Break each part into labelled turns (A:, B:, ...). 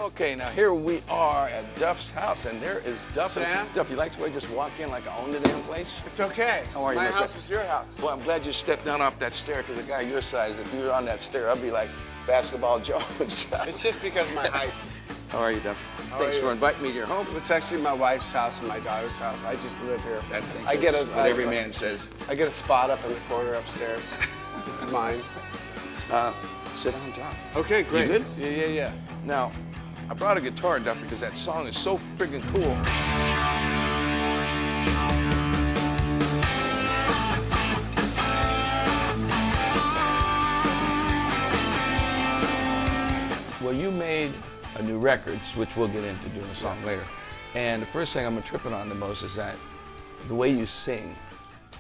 A: Okay, now here we are at Duff's house, and there is Duff.
B: Sam?
A: Duff, you like the way I just walk in like I own the damn place?
B: It's okay.
A: How are you?
B: My
A: my
B: house
A: friend?
B: is your house.
A: Well, I'm glad you stepped down off that stair, because a guy your size, if you were on that stair, I'd be like Basketball Jones.
B: It's just because of my height.
A: How are you, Duff?
B: How
A: Thanks
B: are
A: for
B: you?
A: inviting me to your home.
B: It's actually my wife's house and my daughter's house. I just live here.
A: I get what every man says.
B: I get a spot up in the corner upstairs. It's mine.
A: Sit on top.
B: Okay, great.
A: You good?
B: Yeah.
A: Now, I brought a guitar, Duff, because that song is so friggin' cool. Well, you made a new record, which we'll get into doing a song later. And the first thing I'm tripping on the most is that the way you sing.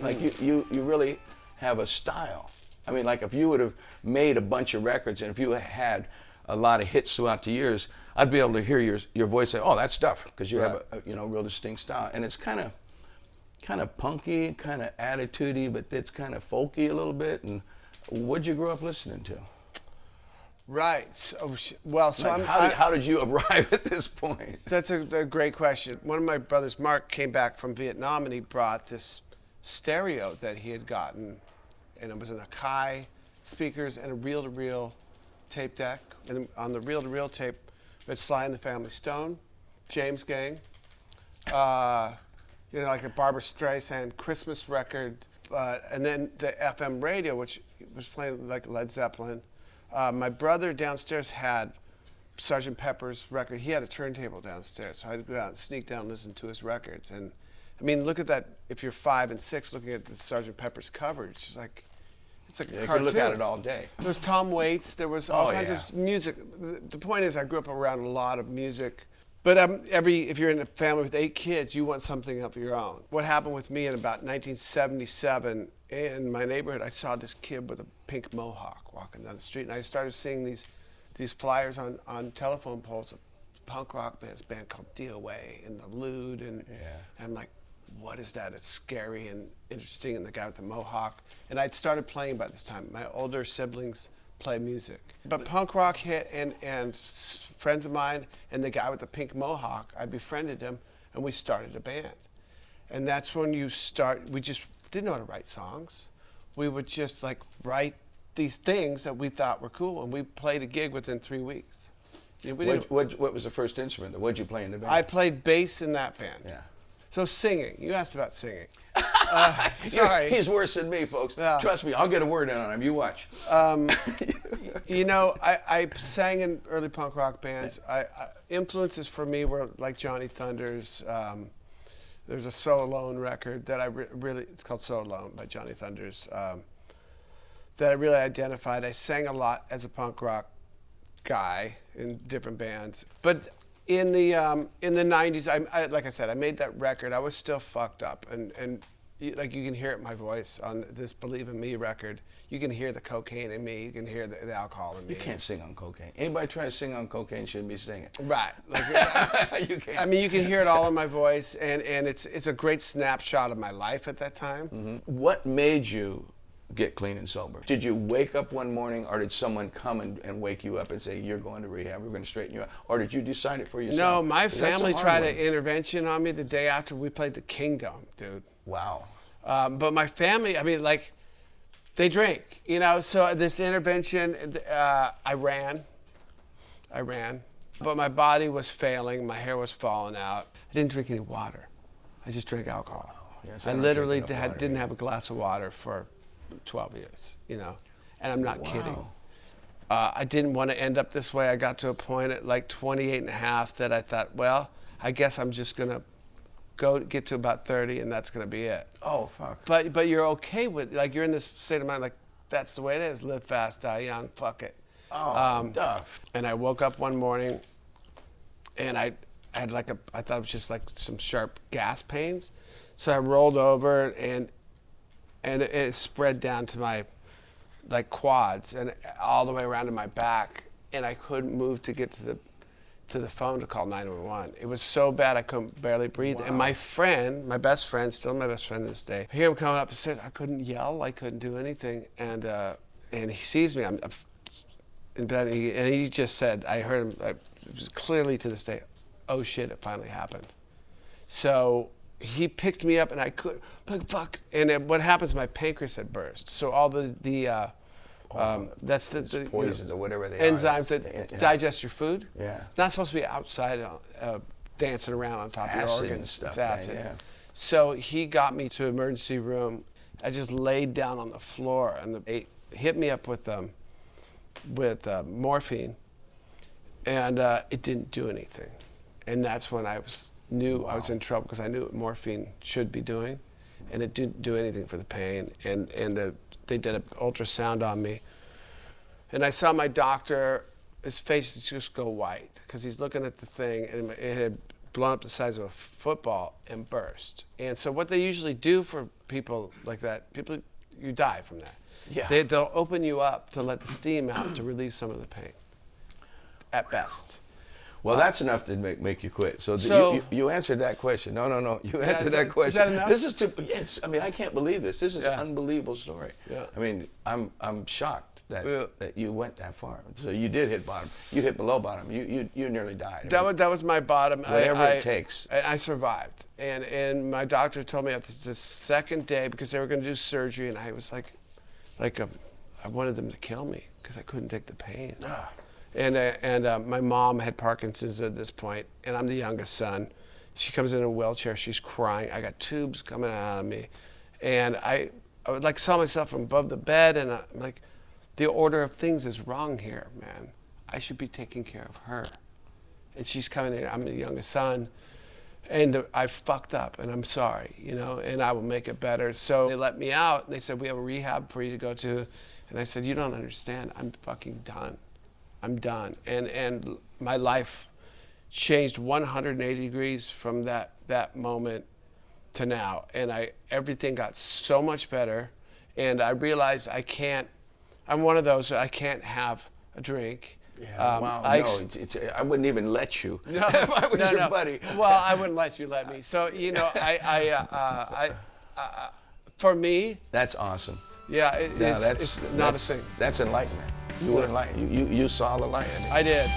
A: Like you really have a style. I mean, like if you would have made a bunch of records and if you had a lot of hits throughout the years, I'd be able to hear your voice say, "Oh, that's Duff," because you have a real distinct style. And it's kind of punky, kind of attitudey, but it's kind of folky a little bit. And what'd you grow up listening to?
B: Right. So, well, so
A: Like, how did you arrive at this point?
B: That's a great question. One of my brothers, Mark, came back from Vietnam and he brought this stereo that he had gotten, and it was an Akai speakers and a reel-to-reel tape deck. And on the reel-to-reel tape, we had Sly and the Family Stone, James Gang, like a Barbra Streisand Christmas record, and then the FM radio, which was playing like Led Zeppelin. My brother downstairs had Sgt. Pepper's record. He had a turntable downstairs, so I'd go out and sneak down and listen to his records. And I mean, look at that. If you're 5 and 6, looking at the Sgt. Pepper's cover, it's just like a cartoon.
A: You can look at it all day.
B: There was Tom Waits. There was all kinds of music. The point is, I grew up around a lot of music. But if you're in a family with 8 kids, you want something of your own. What happened with me in about 1977 in my neighborhood, I saw this kid with a pink mohawk walking down the street, and I started seeing these flyers on telephone poles of punk rock bands, a band called DOA and The Lewd, and I'm like, what is that? It's scary and interesting, and the guy with the mohawk. And I'd started playing by this time. My older siblings play music. But punk rock hit, and friends of mine and the guy with the pink mohawk, I befriended him, and we started a band. And that's when we just didn't know how to write songs. We would just like write these things that we thought were cool, and we played a gig within 3 weeks.
A: What was the first instrument? What'd you play in the band?
B: I played bass in that band.
A: Yeah.
B: So singing, you asked about singing. Sorry.
A: He's worse than me, folks.
B: Yeah.
A: Trust me, I'll get a word in on him. You watch.
B: I sang in early punk rock bands. Influences for me were like Johnny Thunders. There's a So Alone record that it's called So Alone by Johnny Thunders, that I really identified. I sang a lot as a punk rock guy in different bands. But in the 90s, like I said, I made that record. I was still fucked up, and like you can hear it in my voice on this Believe in Me record. You can hear the cocaine in me. You can hear the alcohol in me.
A: You can't sing on cocaine. Anybody try to sing on cocaine shouldn't be singing.
B: Right.
A: You can't.
B: I mean, you can hear it all in my voice, and it's a great snapshot of my life at that time.
A: Mm-hmm. What made you get clean and sober? Did you wake up one morning, or did someone come and wake you up and say, "You're going to rehab, we're going to straighten you out," or did you decide it for yourself?
B: No, my family tried
A: an
B: an intervention on me the day after we played the Kingdom, dude.
A: Wow.
B: But my family, I mean, like, they drink, so this intervention, I ran, but my body was failing, my hair was falling out. I didn't drink any water. I just drank alcohol.
A: Yes,
B: I literally didn't have a glass of water for 12 years, and I'm not kidding. I didn't want to end up this way. I got to a point at like 28 and a half that I thought, well, I guess I'm just going to get to about 30 and that's going to be it.
A: Oh, fuck.
B: But you're okay with, like, you're in this state of mind, like, that's the way it is. Live fast, die young, fuck it.
A: Oh, Duff.
B: And I woke up one morning and I had I thought it was just like some sharp gas pains. So I rolled over and it spread down to my quads and all the way around to my back, and I couldn't move to get to the phone to call 911. It was so bad I couldn't barely breathe. Wow. And my friend, my best friend, still my best friend to this day, I hear him coming up the stairs. I couldn't yell, I couldn't do anything, and he sees me. In bed, and he just said, I heard him was clearly to this day, oh shit, it finally happened. So he picked me up and I could, like, fuck. And then what happens, my pancreas had burst. So all that's the
A: poisons or whatever they
B: enzymes
A: are.
B: that digest your food.
A: Yeah.
B: It's not supposed to be outside dancing around on top of your organs.
A: And stuff,
B: it's acid.
A: yeah.
B: So he got me to emergency room. I just laid down on the floor and they hit me up with morphine, and it didn't do anything. And that's when I knew I was in trouble, because I knew what morphine should be doing, and it didn't do anything for the pain. And they did an ultrasound on me, and I saw my doctor. His face just go white because he's looking at the thing, and it had blown up the size of a football and burst. And so what they usually do for people like that, you die from that.
A: Yeah.
B: They'll open you up to let the steam out to relieve some of the pain, at best.
A: Well, that's enough to make you quit. So, you answered that question. No. You answered that question.
B: Is that enough?
A: This is yes. I mean, I can't believe this. This is an unbelievable story.
B: Yeah.
A: I mean, I'm shocked that you went that far. So you did hit bottom. You hit below bottom. You nearly died.
B: That was my bottom.
A: Whatever it takes.
B: I survived, and my doctor told me after the second day, because they were going to do surgery, and I was like I wanted them to kill me because I couldn't take the pain. And my mom had Parkinson's at this point, and I'm the youngest son. She comes in a wheelchair, she's crying. I got tubes coming out of me. And I would like saw myself from above the bed, and I'm like, the order of things is wrong here, man. I should be taking care of her. And she's coming in, I'm the youngest son, and I fucked up, and I'm sorry, and I will make it better. So they let me out, and they said, we have a rehab for you to go to. And I said, you don't understand, I'm fucking done. I'm done. And my life changed 180 degrees from that moment to now. And everything got so much better. And I realized I'm one of those, I can't have a drink.
A: Yeah, wow, I wouldn't even let you if I was your buddy.
B: Well, I wouldn't let you let me. So, for me.
A: That's awesome.
B: Yeah, it's not a thing.
A: That's enlightenment. You were enlightened. You saw the light.
B: I did.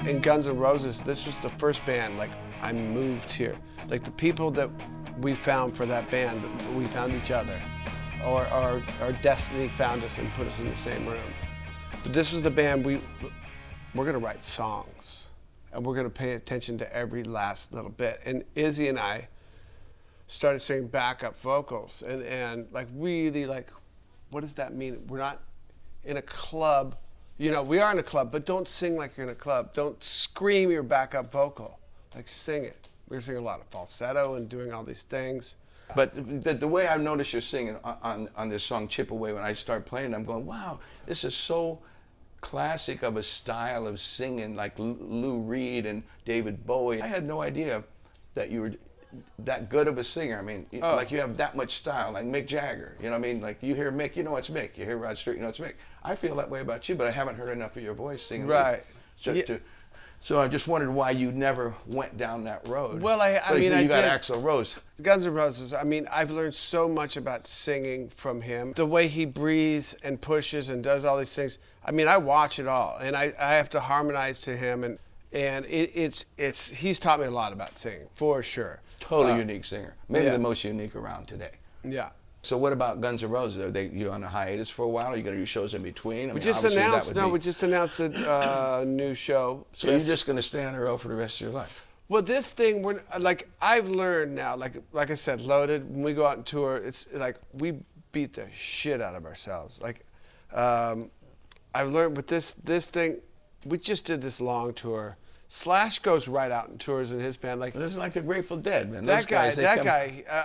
B: In Guns N' Roses, this was the first band, like, I moved here. Like, the people that we found for that band, we found each other. Or our destiny found us and put us in the same room. But this was the band, we're gonna write songs. And we're gonna pay attention to every last little bit. And Izzy and I started singing backup vocals. And like, really, like, what does that mean? We're not in a club. We are in a club, but don't sing like you're in a club. Don't scream your backup vocal. Like, sing it. We were singing a lot of falsetto and doing all these things.
A: But the way I've noticed you're singing on this song, Chip Away, when I start playing it, I'm going, wow, this is so classic of a style of singing, like Lou Reed and David Bowie. I had no idea that you were that good of a singer. I mean, like, you have that much style, like Mick Jagger. You know what I mean? Like, you hear Mick, you know it's Mick. You hear Rod Stewart, you know it's Mick. I feel that way about you, but I haven't heard enough of your voice singing.
B: Right.
A: So I just wondered why you never went down that road.
B: Well, I mean,
A: you got Axl Rose.
B: Guns N' Roses. I mean, I've learned so much about singing from him. The way he breathes and pushes and does all these things. I mean, I watch it all, and I have to harmonize to him, and he's taught me a lot about singing, for sure.
A: Totally unique singer. Maybe the most unique around today.
B: Yeah.
A: So what about Guns N' Roses? Are you on a hiatus for a while? Are you going to do shows in between?
B: We just announced a new show.
A: So you're just going to stay on the road for the rest of your life?
B: Well, this thing, I've learned now, like I said, Loaded, when we go out and tour, it's like we beat the shit out of ourselves. Like, I've learned with this thing, we just did this long tour. Slash goes right out and tours in his band. Like,
A: this is like the Grateful Dead, man.
B: That guy.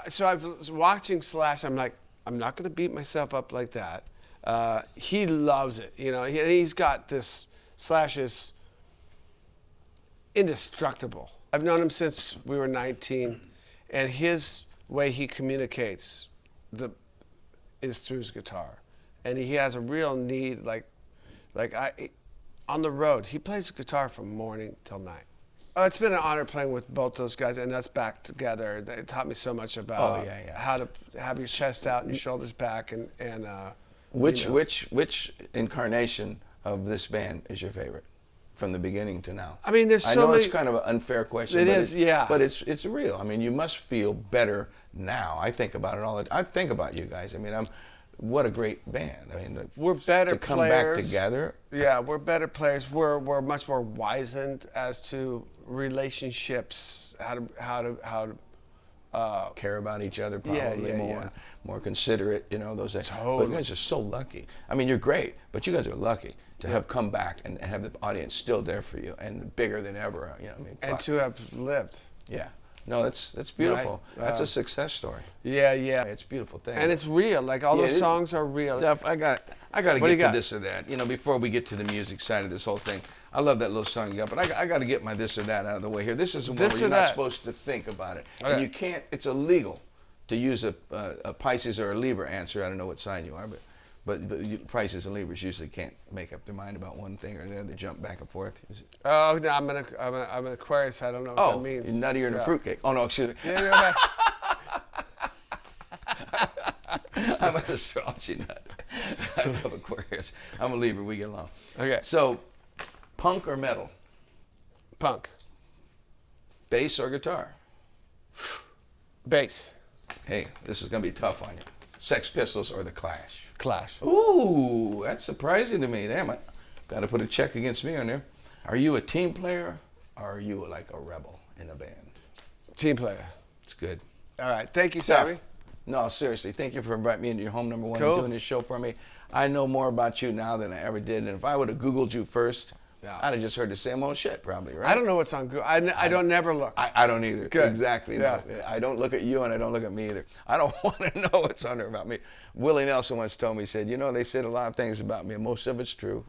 B: So I was watching Slash. I'm like, I'm not going to beat myself up like that. He loves it. He's got this. Slash is indestructible. I've known him since we were 19, and his way he communicates is through his guitar, and he has a real need. On the road, he plays the guitar from morning till night. It's been an honor playing with both those guys and us back together. They taught me so much about how to have your chest out and your shoulders back.
A: Which incarnation of this band is your favorite? from the beginning to now?
B: I mean, there's so
A: I know
B: many...
A: it's kind of an unfair question.
B: It
A: but
B: is, yeah.
A: But it's real. I mean, you must feel better now. I think about it all the time. I think about you guys. I mean, what a great band. I mean,
B: we're better
A: to come
B: players.
A: back together.
B: Yeah, we're better players. We're much more wizened as to relationships, how to
A: care about each other probably more considerate, you know, those things.
B: Totally.
A: But you guys are so lucky. I mean, you're great, but you guys are lucky to have come back and have the audience still there for you and bigger than ever. You know, I mean,
B: and to have lived.
A: Yeah. No, that's beautiful.
B: Right.
A: That's a success story.
B: Yeah.
A: It's a beautiful thing.
B: And it's real. Like all those songs are real.
A: Duff, I got to get to this or that. You know, before we get to the music side of this whole thing. I love that little song you got, but I got to get my this or that out of the way here. This is the one where you're not supposed to think about it. Okay. And you can't, it's illegal to use a Pisces or a Libra answer. I don't know what sign you are, but the Pisces and Libras usually can't make up their mind about one thing or the other. They jump back and forth.
B: Oh, no, I'm an Aquarius. I don't know what that means.
A: You're nuttier than a fruitcake. Oh, no, excuse me.
B: Yeah.
A: I'm an astrology nut. I love Aquarius. I'm a Libra. We get along.
B: Okay.
A: So, punk or metal?
B: Punk.
A: Bass or guitar?
B: Bass.
A: Hey, this is going to be tough on you. Sex Pistols or The Clash?
B: Clash.
A: Ooh, that's surprising to me. Damn it. Got to put a check against me on there. Are you a team player or are you like a rebel in a band?
B: Team player.
A: It's good.
B: All right. Thank you, Sammy.
A: No, seriously. Thank you for inviting me into your home, number one,
B: cool.
A: and doing this show for me. I know more about you now than I ever did. And if I would have Googled you first, I'd have just heard the same old shit, probably, right?
B: I don't know what's on Google. I don't never look.
A: I don't either.
B: Good.
A: Exactly.
B: Yeah.
A: No. I don't look at you and I don't look at me either. I don't want to know what's on there about me. Willie Nelson once told me, he said, you know, they said a lot of things about me and most of it's true.